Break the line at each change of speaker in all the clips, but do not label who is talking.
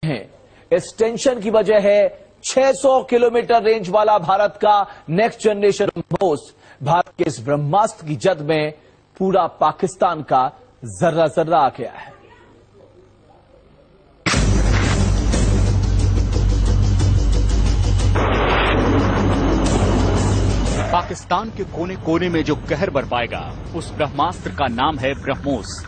हैं। इस टेंशन की वजह है 600 किलोमीटर रेंज वाला भारत का नेक्स्ट जनरेशन ब्रह्मोस। भारत के इस ब्रह्मास्त्र की जद में पूरा पाकिस्तान का जर्रा जर्रा आ गया है।
पाकिस्तान के कोने कोने में जो कहर बरपाएगा उस ब्रह्मास्त्र का नाम है ब्रह्मोस।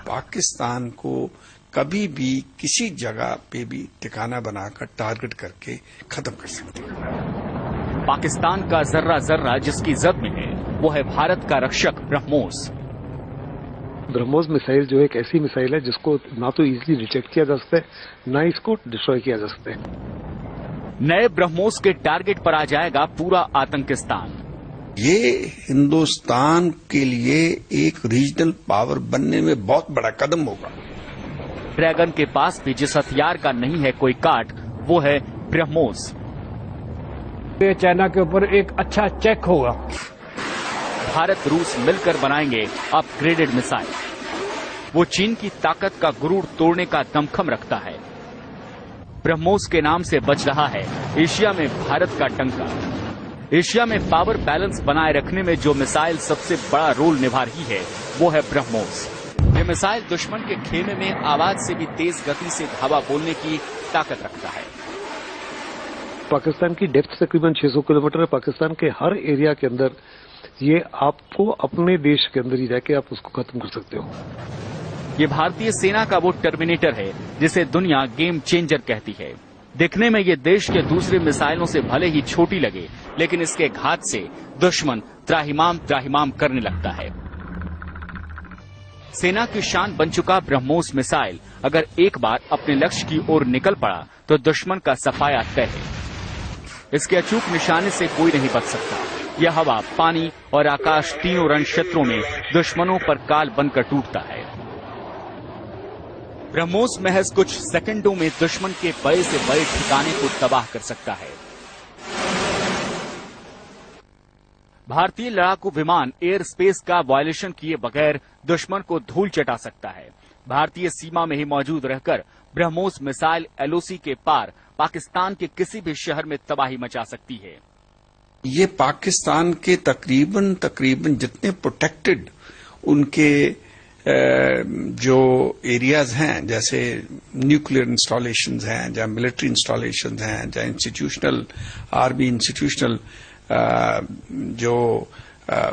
पाकिस्तान को कभी भी किसी जगह पे भी ठिकाना बनाकर टारगेट करके खत्म कर सकते हैं।
पाकिस्तान का जर्रा जर्रा जिसकी जद में है वो है भारत का रक्षक ब्रह्मोस।
ब्रह्मोस मिसाइल जो एक ऐसी मिसाइल है जिसको ना तो इजीली डिटेक्ट किया जा सकता है, ना इसको डिस्ट्रॉय किया जा सकता है।
नए ब्रह्मोस के टारगेट पर आ जाएगा पूरा आतंकिस्तान।
ये हिंदुस्तान के लिए एक रीजनल पावर बनने में बहुत बड़ा कदम होगा।
ड्रैगन के पास भी जिस हथियार का नहीं है कोई काट, वो है ब्रह्मोस।
ये चाइना के ऊपर एक अच्छा चेक होगा।
भारत रूस मिलकर बनाएंगे अपग्रेडेड मिसाइल। वो चीन की ताकत का गुरूर तोड़ने का दमखम रखता है। ब्रह्मोस के नाम से बज रहा है एशिया में भारत का डंका। एशिया में पावर बैलेंस बनाए रखने में जो मिसाइल सबसे बड़ा रोल निभा रही है वो है ब्रह्मोस। ये मिसाइल दुश्मन के खेमे में आवाज से भी तेज गति से धावा बोलने की ताकत रखता है।
पाकिस्तान की डेप्थ तकरीबन 600 किलोमीटर है। पाकिस्तान के हर एरिया के अंदर ये आपको अपने देश के अंदर ही रहकर आप उसको खत्म कर सकते हो।
ये भारतीय सेना का वो टर्मिनेटर है जिसे दुनिया गेम चेंजर कहती है। दिखने में ये देश के दूसरे मिसाइलों से भले ही छोटी लगे, लेकिन इसके घात से दुश्मन त्राहिमाम त्राहिमाम करने लगता है। सेना की शान बन चुका ब्रह्मोस मिसाइल अगर एक बार अपने लक्ष्य की ओर निकल पड़ा तो दुश्मन का सफाया तय है। इसके अचूक निशाने से कोई नहीं बच सकता। यह हवा, पानी और आकाश तीनों रण क्षेत्रों में दुश्मनों पर काल बनकर टूटता है। ब्रह्मोस महज कुछ सेकंडों में दुश्मन के बड़े से बड़े ठिकाने को तबाह कर सकता है। भारतीय लड़ाकू विमान एयर स्पेस का वायलेशन किए बगैर दुश्मन को धूल चटा सकता है। भारतीय सीमा में ही मौजूद रहकर ब्रह्मोस मिसाइल एलओसी के पार पाकिस्तान के किसी भी शहर में तबाही मचा सकती है।
ये पाकिस्तान के तकरीबन जितने प्रोटेक्टेड उनके जो एरियाज हैं, जैसे न्यूक्लियर इंस्टॉलेशंस हैं, जहां मिलिट्री इंस्टॉलेशंस हैं, जहां इंस्टीट्यूशनल आर्मी इंस्टीट्यूशनल जो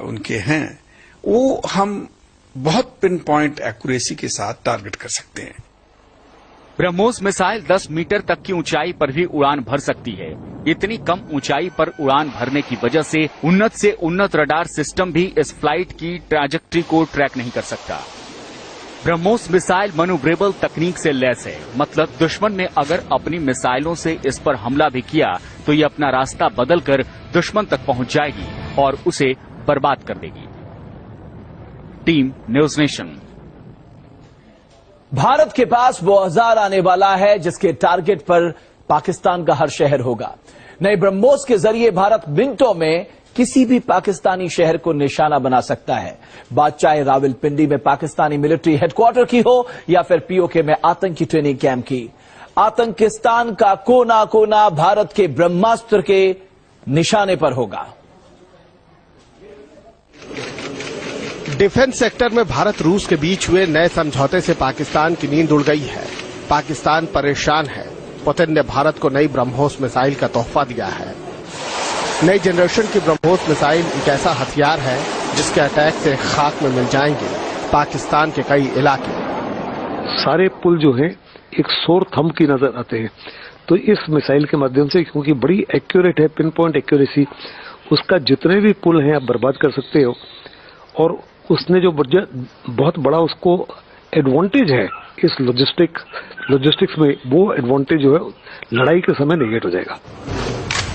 उनके हैं, वो हम बहुत पिन पॉइंट एक्यूरेसी के साथ टारगेट कर सकते हैं।
ब्रह्मोस मिसाइल 10 मीटर तक की ऊंचाई पर भी उड़ान भर सकती है। इतनी कम ऊंचाई पर उड़ान भरने की वजह से उन्नत रडार सिस्टम भी इस फ्लाइट की ट्रैजेक्टरी को ट्रैक नहीं कर सकता। ब्रह्मोस मिसाइल मैन्यूवरेबल तकनीक से लैस है, मतलब दुश्मन ने अगर अपनी मिसाइलों से इस पर हमला भी किया तो ये अपना रास्ता बदलकर दुश्मन तक पहुंच जाएगी और उसे बर्बाद कर देगी। Team news nation.
भारत के पास वो औजार आने वाला है जिसके टारगेट पर पाकिस्तान का हर शहर होगा। नए ब्रह्मोस के जरिए भारत मिनटों में किसी भी पाकिस्तानी शहर को निशाना बना सकता है। बात चाहे रावलपिंडी में पाकिस्तानी मिलिट्री हेडक्वार्टर की हो या फिर पीओके में आतंकी ट्रेनिंग कैंप की। आतंकिस्तान का कोना कोना भारत के ब्रह्मास्त्र के निशाने पर होगा।
डिफेंस सेक्टर में भारत रूस के बीच हुए नए समझौते से पाकिस्तान की नींद उड़ गई है। पाकिस्तान परेशान है। पुतिन ने भारत को नई ब्रह्मोस मिसाइल का तोहफा दिया है। नई जनरेशन की ब्रह्मोस मिसाइल एक ऐसा हथियार है जिसके अटैक से खाक में मिल जाएंगे पाकिस्तान के कई इलाके।
सारे पुल जो हैं एक सोर थंब की नजर आते हैं, तो इस मिसाइल के माध्यम से, क्योंकि बड़ी एक्यूरेट है, पिन पॉइंट एक्यूरेसी, उसका जितने भी पुल हैं आप बर्बाद कर सकते हो। और उसने जो बहुत बड़ा उसको एडवांटेज है इस लॉजिस्टिक्स में, वो एडवांटेज जो है लड़ाई के समय नेगेट हो जाएगा।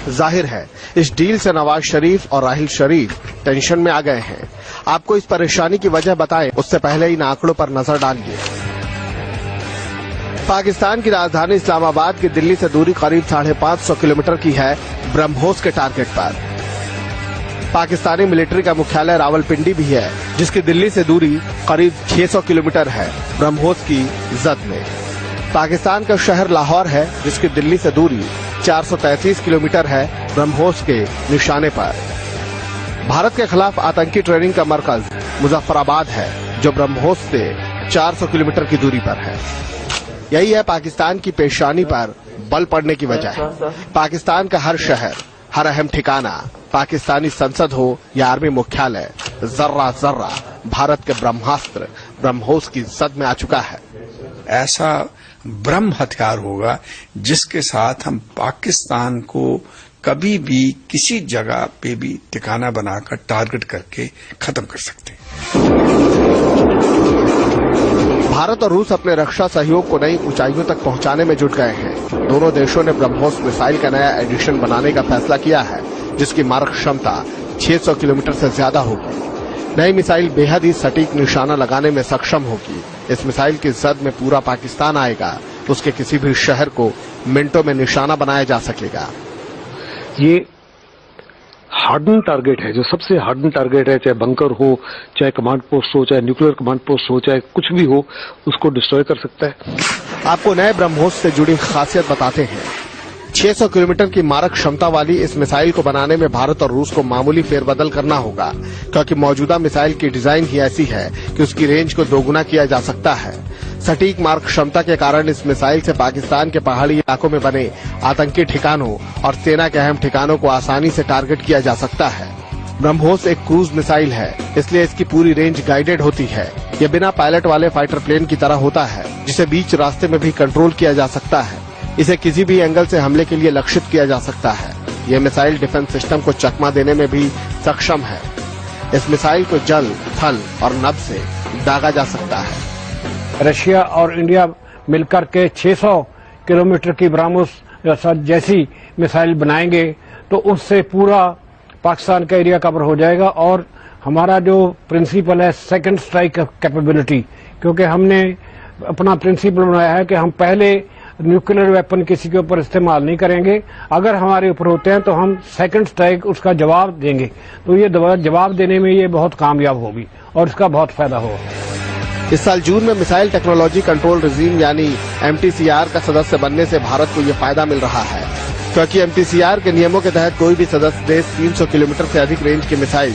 जाहिर है इस डील से नवाज शरीफ और राहिल शरीफ टेंशन में आ गए हैं। आपको इस परेशानी की वजह बताएं उससे पहले इन आंकड़ों पर नजर डालिए। पाकिस्तान की राजधानी इस्लामाबाद की दिल्ली से दूरी करीब 550 किलोमीटर की है। ब्रह्मोस के टारगेट पर पाकिस्तानी मिलिट्री का मुख्यालय रावलपिंडी भी है, जिसकी दिल्ली से दूरी करीब 600 किलोमीटर है ब्रह्मोस की जद में। पाकिस्तान का शहर लाहौर है, जिसकी दिल्ली से दूरी 433 किलोमीटर है, ब्रह्मोस के निशाने पर। भारत के खिलाफ आतंकी ट्रेनिंग का मरकज मुजफ्फराबाद है, जो ब्रह्मोस से 400 किलोमीटर की दूरी पर है। यही है पाकिस्तान की पेशानी पर बल पड़ने की वजह। पाकिस्तान का हर शहर, हर अहम ठिकाना, पाकिस्तानी संसद हो या आर्मी मुख्यालय, जर्रा जर्रा भारत के ब्रह्मास्त्र ब्रह्मोस की जद में आ चुका है।
ऐसा ब्रह्म हथियार होगा जिसके साथ हम पाकिस्तान को कभी भी किसी जगह पे भी ठिकाना बनाकर टारगेट करके खत्म कर सकते हैं।
भारत और रूस अपने रक्षा सहयोग को नई ऊंचाइयों तक पहुंचाने में जुट गए हैं। दोनों देशों ने ब्रह्मोस मिसाइल का नया एडिशन बनाने का फैसला किया है, जिसकी मारक क्षमता 600 किलोमीटर से ज्यादा होगी। नई मिसाइल बेहद ही सटीक निशाना लगाने में सक्षम होगी। इस मिसाइल की जद में पूरा पाकिस्तान आएगा, उसके किसी भी शहर को मिनटों में निशाना बनाया जा सकेगा।
ये हार्डन टारगेट है, जो सबसे हार्डन टारगेट है, चाहे बंकर हो, चाहे कमांड पोस्ट हो, चाहे न्यूक्लियर कमांड पोस्ट हो, चाहे कुछ भी हो, उसको डिस्ट्रॉय कर सकता है।
आपको नए ब्रह्मोस से जुड़ी खासियत बताते हैं। 600 किलोमीटर की मारक क्षमता वाली इस मिसाइल को बनाने में भारत और रूस को मामूली फेरबदल करना होगा, क्योंकि मौजूदा मिसाइल की डिजाइन ही ऐसी है कि उसकी रेंज को दोगुना किया जा सकता है। सटीक मारक क्षमता के कारण इस मिसाइल से पाकिस्तान के पहाड़ी इलाकों में बने आतंकी ठिकानों और सेना के अहम ठिकानों को आसानी से टारगेट किया जा सकता है। ब्रह्मोस एक क्रूज मिसाइल है, इसलिए इसकी पूरी रेंज गाइडेड होती है। यह बिना पायलट वाले फाइटर प्लेन की तरह होता है, जिसे बीच रास्ते में भी कंट्रोल किया जा सकता है। इसे किसी भी एंगल से हमले के लिए लक्षित किया जा सकता है। यह मिसाइल डिफेंस सिस्टम को चकमा देने में भी सक्षम है। इस मिसाइल को जल, थल और नभ से दागा जा सकता है।
रशिया और इंडिया मिलकर के 600 किलोमीटर की ब्रह्मोस जैसी मिसाइल बनाएंगे तो उससे पूरा पाकिस्तान का एरिया कवर हो जाएगा। और हमारा जो प्रिंसिपल है सेकंड स्ट्राइक कैपेबिलिटी, क्योंकि हमने अपना प्रिंसिपल बनाया है कि हम पहले न्यूक्लियर वेपन किसी के ऊपर इस्तेमाल नहीं करेंगे। अगर हमारे ऊपर होते हैं तो हम सेकंड स्ट्राइक उसका जवाब देंगे। तो ये जवाब देने में ये बहुत कामयाब होगी और इसका बहुत फायदा होगा।
इस साल जून में मिसाइल टेक्नोलॉजी कंट्रोल रिजीम यानी MTCR का सदस्य बनने से भारत को ये फायदा मिल रहा है, क्योंकि MTCR के नियमों के तहत कोई भी सदस्य देश 300 किलोमीटर से अधिक रेंज की मिसाइल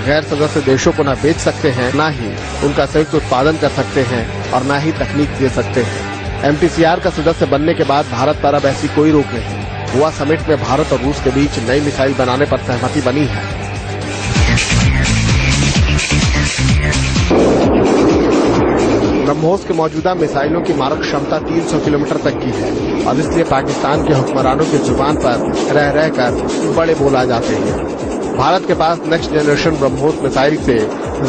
गैर सदस्य देशों को न बेच सकते हैं, न ही उनका संयुक्त उत्पादन कर सकते हैं और न ही तकनीक दे सकते हैं। MTCR का सदस्य बनने के बाद भारत पर अब ऐसी कोई रोक नहीं। गोवा समिट में भारत और रूस के बीच नई मिसाइल बनाने पर सहमति बनी है। ब्रह्मोस के मौजूदा मिसाइलों की मारक क्षमता 300 किलोमीटर तक की है और इसलिए पाकिस्तान के हुक्मरानों की जुबान पर रह रहकर बड़े बोल आ जाते हैं। भारत के पास नेक्स्ट जनरेशन ब्रह्मोस मिसाइल से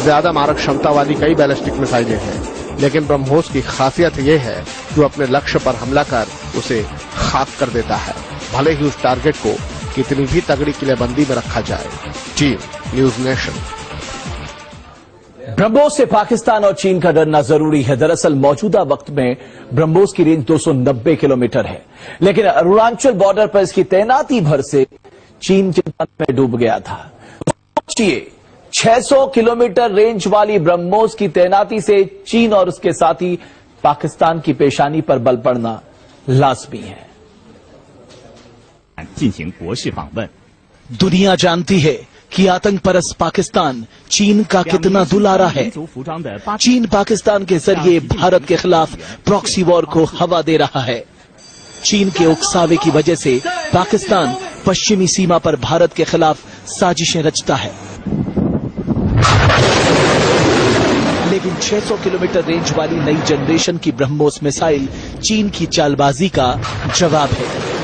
ज्यादा मारक क्षमता वाली कई बैलिस्टिक मिसाइलें हैं, लेकिन ब्रह्मोस की खासियत ये है कि वो अपने लक्ष्य पर हमला कर उसे खाक कर देता है, भले ही उस टारगेट को कितनी भी तगड़ी किलेबंदी में रखा जाए। Team news nation.
ब्रह्मोस से पाकिस्तान और चीन का डरना जरूरी है। दरअसल मौजूदा वक्त में ब्रह्मोस की रेंज 290 किलोमीटर है, लेकिन अरुणाचल बॉर्डर पर इसकी तैनाती भर से चीन चिंता में डूब गया था। सोचिए, 600 किलोमीटर रेंज वाली ब्रह्मोस की तैनाती से चीन और उसके साथी पाकिस्तान की पेशानी पर बल पड़ना लाजमी है। दुनिया जानती है कि आतंक परस्त पाकिस्तान चीन का कितना दुलारा है। चीन पाकिस्तान के जरिए भारत के खिलाफ प्रॉक्सी वॉर को हवा दे रहा है। चीन के उकसावे की वजह से पाकिस्तान पश्चिमी सीमा पर भारत के खिलाफ साजिशें रचता है। लेकिन 600 किलोमीटर रेंज वाली नई जनरेशन की ब्रह्मोस मिसाइल चीन की चालबाजी का जवाब है।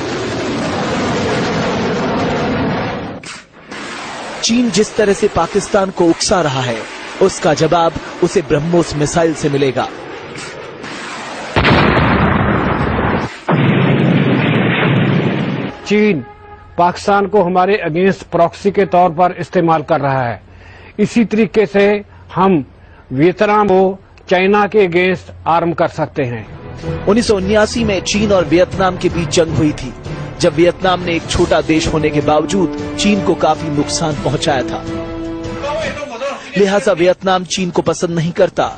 चीन जिस तरह से पाकिस्तान को उकसा रहा है, उसका जवाब उसे ब्रह्मोस मिसाइल से मिलेगा।
चीन पाकिस्तान को हमारे अगेंस्ट प्रॉक्सी के तौर पर इस्तेमाल कर रहा है। इसी तरीके से हम वियतनाम को चाइना के अगेंस्ट आर्म कर सकते हैं।
1979 में चीन और वियतनाम के बीच जंग हुई थी, जब वियतनाम ने एक छोटा देश होने के बावजूद चीन को काफी नुकसान पहुंचाया था। लिहाजा वियतनाम चीन को पसंद नहीं करता,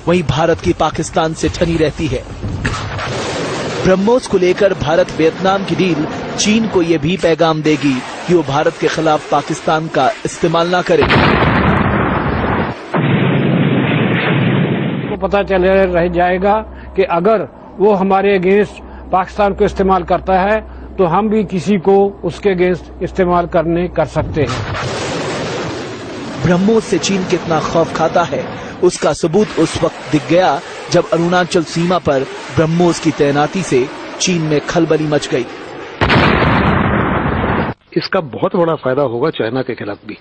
वहीं भारत की पाकिस्तान से ठनी रहती है। ब्रह्मोस को लेकर भारत वियतनाम की डील चीन को यह भी पैगाम देगी कि वो भारत के खिलाफ पाकिस्तान का इस्तेमाल ना करे।
तो पता चल रह जाएगा कि अगर वो हमारे अगेंस्ट पाकिस्तान को इस्तेमाल करता है तो हम भी किसी को उसके अगेंस्ट इस्तेमाल कर सकते हैं।
ब्रह्मोस से चीन कितना खौफ खाता है उसका सबूत उस वक्त दिख गया जब अरुणाचल सीमा पर ब्रह्मोस की तैनाती से चीन में खलबली मच गई।
इसका बहुत बड़ा फायदा होगा चाइना के खिलाफ भी।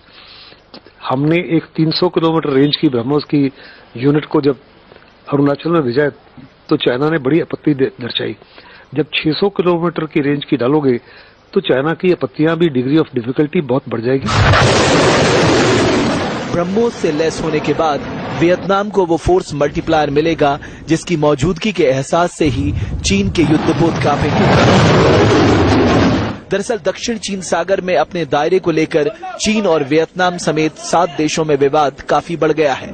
हमने एक 300 किलोमीटर रेंज की ब्रह्मोस की यूनिट को जब अरुणाचल में भेजा तो चाइना ने बड़ी आपत्ति दर्शाई। जब 600 किलोमीटर की रेंज की डालोगे तो चाइना की आपत्तियां भी डिग्री ऑफ डिफिकल्टी बहुत बढ़ जाएगी।
ब्रह्मोस से लैस होने के बाद वियतनाम को वो फोर्स मल्टीप्लायर मिलेगा जिसकी मौजूदगी के एहसास से ही चीन के युद्धपोत कांपेंगे। दरअसल दक्षिण चीन सागर में अपने दायरे को लेकर चीन और वियतनाम समेत 7 देशों में विवाद काफी बढ़ गया है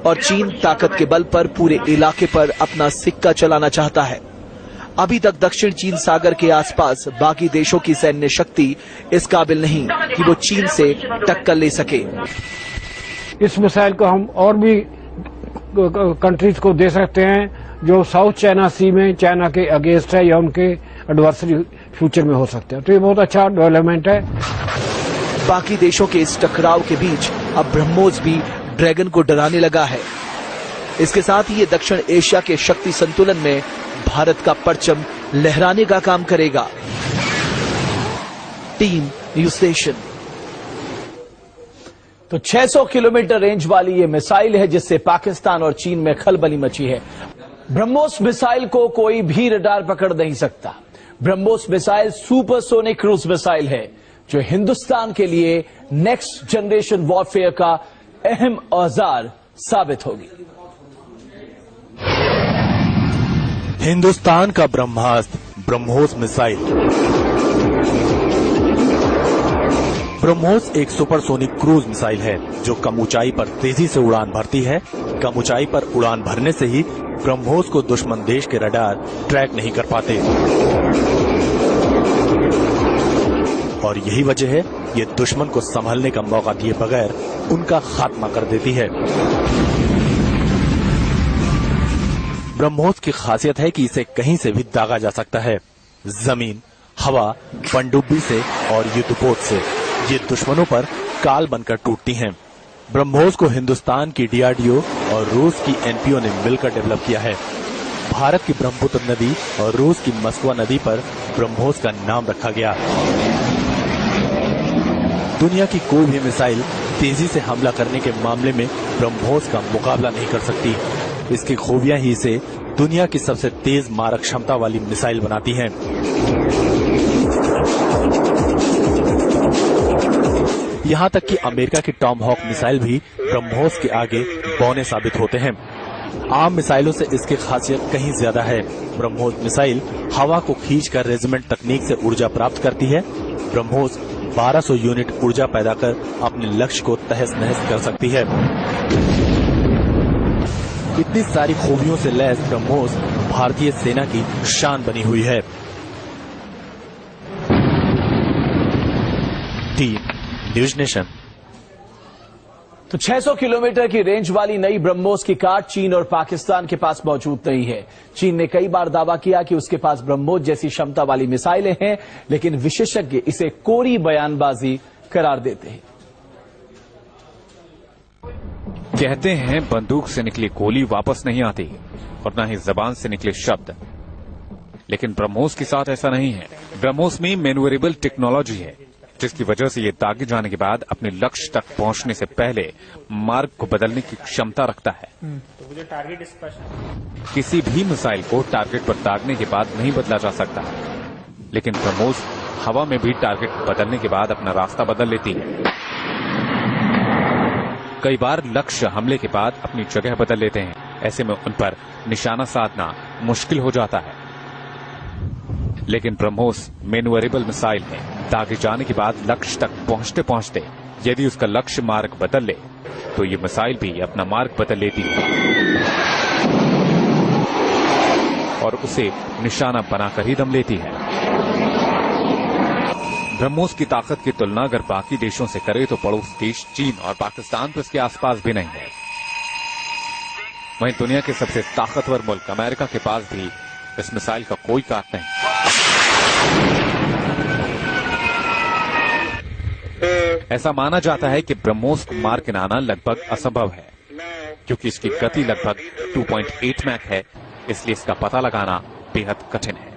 और चीन ताकत के बल पर पूरे इलाके पर अपना सिक्का चलाना चाहता है। अभी तक दक्षिण चीन सागर के आसपास बाकी देशों की सैन्य शक्ति इस काबिल नहीं कि वो चीन से टक्कर ले सके।
इस मिसाइल को हम और भी कंट्रीज को दे सकते हैं जो साउथ चाइना सी में चाइना के अगेंस्ट है या उनके एडवर्सरी फ्यूचर में हो सकते हैं। तो ये बहुत अच्छा डेवलपमेंट है।
बाकी देशों के इस टकराव के बीच अब ब्रह्मोस भी ड्रैगन को डराने लगा है। इसके साथ ही ये दक्षिण एशिया के शक्ति संतुलन में भारत का परचम लहराने का काम करेगा। Team news station. तो 600 किलोमीटर रेंज वाली ये मिसाइल है जिससे पाकिस्तान और चीन में खलबली मची है। ब्रह्मोस मिसाइल को कोई भी रडार पकड़ नहीं सकता। BrahMos missile supersonic cruise missile है जो हिंदुस्तान के लिए नेक्स्ट जनरेशन वॉरफेयर का अहम औजार साबित होगी।
हिंदुस्तान का ब्रह्मास्त्र ब्रह्मोस मिसाइल। ब्रह्मोस एक सुपरसोनिक क्रूज मिसाइल है जो कम ऊंचाई पर तेजी से उड़ान भरती है। कम ऊंचाई पर उड़ान भरने से ही ब्रह्मोस को दुश्मन देश के रडार ट्रैक नहीं कर पाते और यही वजह है ये दुश्मन को संभलने का मौका दिए बगैर उनका खात्मा कर देती है। ब्रह्मोस की खासियत है कि इसे कहीं से भी दागा जा सकता है, जमीन, हवा, पनडुब्बी से और युद्धपोत से। ये दुश्मनों पर काल बनकर टूटती हैं। ब्रह्मोस को हिंदुस्तान की डीआरडीओ और रूस की एनपीओ ने मिलकर डेवलप किया है। भारत की ब्रह्मपुत्र नदी और रूस की मस्कवा नदी पर ब्रह्मोस का नाम रखा गया। दुनिया की कोई भी मिसाइल तेजी से हमला करने के मामले में ब्रह्मोस का मुकाबला नहीं कर सकती। इसकी खूबियां ही इसे दुनिया की सबसे तेज मारक क्षमता वाली मिसाइल बनाती हैं। यहाँ तक कि अमेरिका की टॉमहॉक मिसाइल भी ब्रह्मोस के आगे बौने साबित होते हैं। आम मिसाइलों से इसकी खासियत कहीं ज्यादा है। ब्रह्मोस मिसाइल हवा को खींचकर रेजिमेंट तकनीक से ऊर्जा प्राप्त करती है। ब्रह्मोस 1200 यूनिट ऊर्जा पैदा कर अपने लक्ष्य को तहस नहस कर सकती है। इतनी सारी खूबियों से लैस ब्रह्मोस भारतीय सेना की शान बनी हुई है। Team news nation.
तो 600 किलोमीटर की रेंज वाली नई ब्रह्मोस की काट चीन और पाकिस्तान के पास मौजूद नहीं है। चीन ने कई बार दावा किया कि उसके पास ब्रह्मोस जैसी क्षमता वाली मिसाइलें हैं, लेकिन विशेषज्ञ इसे कोरी बयानबाजी करार देते हैं।
कहते हैं बंदूक से निकली गोली वापस नहीं आती और न ही जबान से निकले शब्द, लेकिन ब्रह्मोस के साथ ऐसा नहीं है। ब्रह्मोस में मैन्यूवरेबल टेक्नोलॉजी है जिसकी वजह से ये दागे जाने के बाद अपने लक्ष्य तक पहुंचने से पहले मार्ग को बदलने की क्षमता रखता है।
तो जो टारगेट
किसी भी मिसाइल को टारगेट पर दागने के बाद नहीं बदला जा सकता, लेकिन ब्रह्मोस हवा में भी टारगेट बदलने के बाद अपना रास्ता बदल लेती है। कई बार लक्ष्य हमले के बाद अपनी जगह बदल लेते हैं। ऐसे में उन पर निशाना साधना मुश्किल हो जाता है, लेकिन ब्रह्मोस मैन्यूवरेबल मिसाइल है। दागे जाने के बाद लक्ष्य तक पहुंचते पहुंचते यदि उसका लक्ष्य मार्ग बदल ले तो ये मिसाइल भी अपना मार्ग बदल लेती है
और उसे निशाना बनाकर ही दम लेती है। ब्रह्मोस की ताकत की तुलना अगर बाकी देशों से करे तो पड़ोस देश चीन और पाकिस्तान तो इसके आसपास भी नहीं है। वहीं दुनिया के सबसे ताकतवर मुल्क अमेरिका के पास भी इस मिसाइल का कोई काट नहीं। ऐसा माना जाता है कि ब्रह्मोस को मार गिराना लगभग असंभव है, क्योंकि इसकी गति लगभग 2.8 मैक है, इसलिए इसका पता लगाना बेहद कठिन है।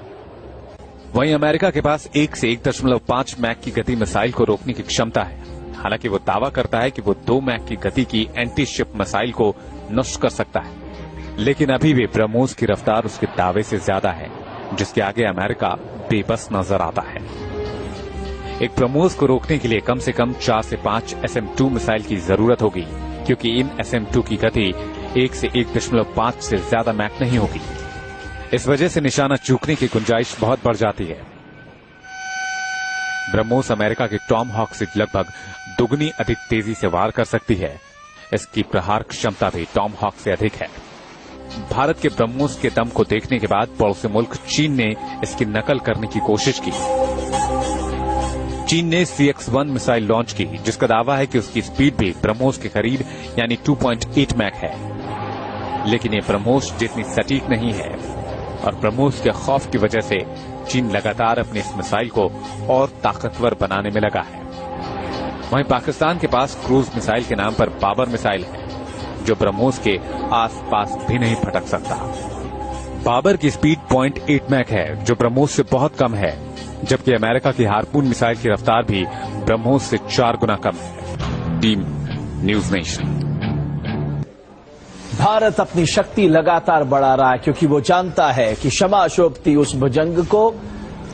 वहीं अमेरिका के पास 1 से 1.5 मैक की गति मिसाइल को रोकने की क्षमता है। हालांकि वो दावा करता है कि वो 2 मैक की गति की एंटी शिप मिसाइल को नष्ट कर सकता है, लेकिन अभी भी ब्रह्मोस की रफ्तार उसके दावे से ज्यादा है, जिसके आगे अमेरिका बेबस नजर आता है। एक ब्रह्मोस को रोकने के लिए कम से कम 4 से 5 SM-2 मिसाइल की जरूरत होगी, क्योंकि इन SM-2 की गति 1 से 1.5 से ज्यादा मैक नहीं होगी। इस वजह से निशाना चूकने की गुंजाइश बहुत बढ़ जाती है। ब्रह्मोस अमेरिका की टॉम हॉक से लगभग दुगनी अधिक तेजी से वार कर सकती है। इसकी प्रहार क्षमता भी टॉम हॉक से अधिक है। भारत के ब्रह्मोस के दम को देखने के बाद पड़ोसी मुल्क चीन ने इसकी नकल करने की कोशिश की। चीन ने CX-1 मिसाइल लॉन्च की, जिसका दावा है कि उसकी स्पीड भी ब्रह्मोस के करीब यानी 2.8 मैक है, लेकिन ये ब्रह्मोस जितनी सटीक नहीं है और ब्रह्मोस के खौफ की वजह से चीन लगातार अपनी इस मिसाइल को और ताकतवर बनाने में लगा है। वहीं पाकिस्तान के पास क्रूज मिसाइल के नाम पर बाबर मिसाइल है, जो ब्रह्मोस के आसपास भी नहीं फटक सकता। बाबर की स्पीड 0.8 मैक है, जो ब्रह्मोस से बहुत कम है, जबकि अमेरिका की हार्पून मिसाइल की रफ्तार भी ब्रह्मोस से 4 गुना कम है। Team news nation.
भारत अपनी शक्ति लगातार बढ़ा रहा है, क्योंकि वो जानता है कि क्षमा शोभती उस भुजंग को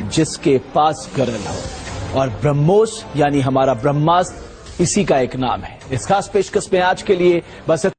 जिसके पास गरल हो, और ब्रह्मोस यानी हमारा ब्रह्मास्त्र इसी का एक नाम है। इस खास पेशकश में आज के लिए बस